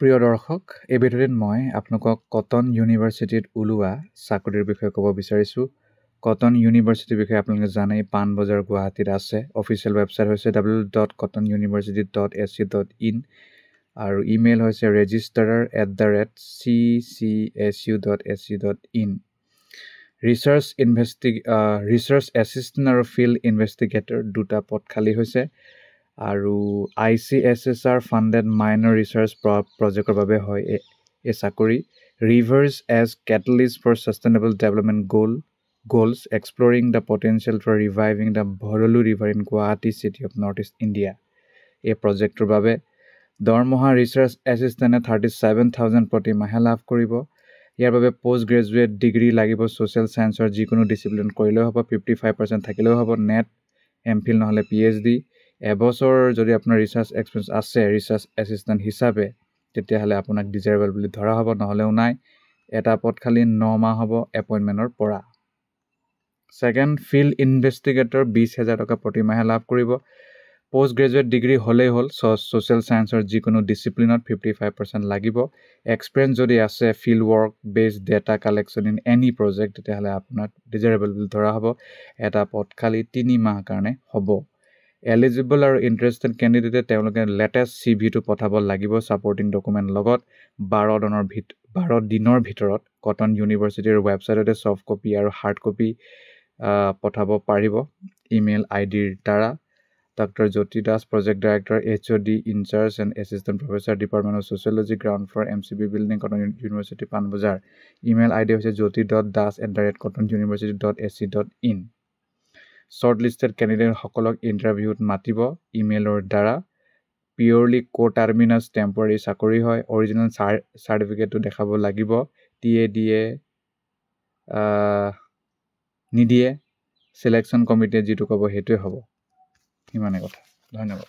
প্ৰিয় দৰ্শক, এই ভিডিঅ'ত মই আপোনালোকক কটন ইউনিভাৰ্চিটিত ওলোৱা চাকৰিৰ বিষয়ে ক'ব বিচাৰিছোঁ। কটন ইউনিভাৰ্চিটিৰ বিষয়ে আপোনালোকে জানেই, পাণবজাৰ গুৱাহাটীত আছে। অফিচিয়েল ৱেবছাইট হৈছে www.cottonuniversity.ac.in আৰু ইমেইল হৈছে registrar@ccsu.ac.in। ৰিচাৰ্চ এছিষ্টেণ্ট আৰু ফিল্ড ইনভেষ্টিগেটৰ দুটা পদ খালী হৈছে আৰু ICSSR ফাণ্ডেড মাইনৰ ৰিচাৰ্চ প্ৰজেক্টৰ বাবে হয় এই চাকৰি। Rivers as catalyst for sustainable development goals exploring the potential for reviving the Bharalu river in Guwahati city of north east India. এই প্ৰজেক্টটোৰ বাবে দৰমহা ৰিচাৰ্চ এছিষ্টেণ্টে 37,000 প্ৰতি মাহে লাভ কৰিব। ইয়াৰ বাবে পষ্ট গ্ৰেজুৱেট ডিগ্ৰী লাগিব। ছ'চিয়েল ছায়েন্সৰ যিকোনো ডিচিপ্লিন কৰিলেও হ'ব, 55% থাকিলেও হ'ব, নেট MPhil নহ'লে PhD। এবছৰ যদি আপোনাৰ ৰিচাৰ্চ এক্সপিৰিয়েঞ্চ আছে ৰিচাৰ্চ এছিষ্টেণ্ট হিচাপে, তেতিয়াহ'লে আপোনাক ডিজাৰেবল বুলি ধৰা হ'ব, নহ'লেও নাই। এটা পদ খালী 9 মাহ হ'ব এপইণ্টমেণ্টৰ পৰা। ছেকেণ্ড, ফিল্ড ইনভেষ্টিগেটৰ 20,000 টকা প্ৰতি মাহে লাভ কৰিব। পষ্ট গ্ৰেজুৱেট ডিগ্ৰী হ'লেই হ'ল। ছ'চিয়েল ছায়েন্সৰ যিকোনো ডিচিপ্লিনত 55% লাগিব। এক্সপিৰিয়েঞ্চ যদি আছে field work based data collection in any project, তেতিয়াহ'লে আপোনাক ডিজাৰেবল বুলি ধৰা হ'ব। এটা পদ খালী 3 মাহ কাৰণে হ'ব। এলিজিবল আৰু ইণ্টাৰেষ্টেড কেণ্ডিডেটে তেওঁলোকে লেটেষ্ট CVটো পঠাব লাগিব ছাপৰ্টিং ডকুমেণ্ট লগত। 12 দিনৰ ভিতৰত কটন ইউনিভাৰ্চিটিৰ ৱেবছাইটতে ছফ্ট কপি আৰু হাৰ্ড কপি পঠাব পাৰিব ইমেইল IDৰ দ্বাৰা। Doctor Jyoti Das, project director, HOD incharge and assistant professor, department of sociology, ground floor, MCB building, Cotton university, Panbazar. Email ID হৈছে jyoti.das@cottonuniversity.ac.in। শ্বৰ্ট লিষ্টেড কেণ্ডিডেটসকলক ইণ্টাৰভিউত মাতিব ইমেইলৰ দ্বাৰা। পিয়'ৰলি কো-টাৰ্মিনাছ টেম্পৰাৰী চাকৰি হয়। অৰিজিনেল চাৰ্টিফিকেটটো দেখাব লাগিব। TA দিয়ে নিদিয়ে, ছিলেকশ্যন কমিটিয়ে যিটো ক'ব সেইটোৱে হ'ব। সিমানেই কথা। ধন্যবাদ।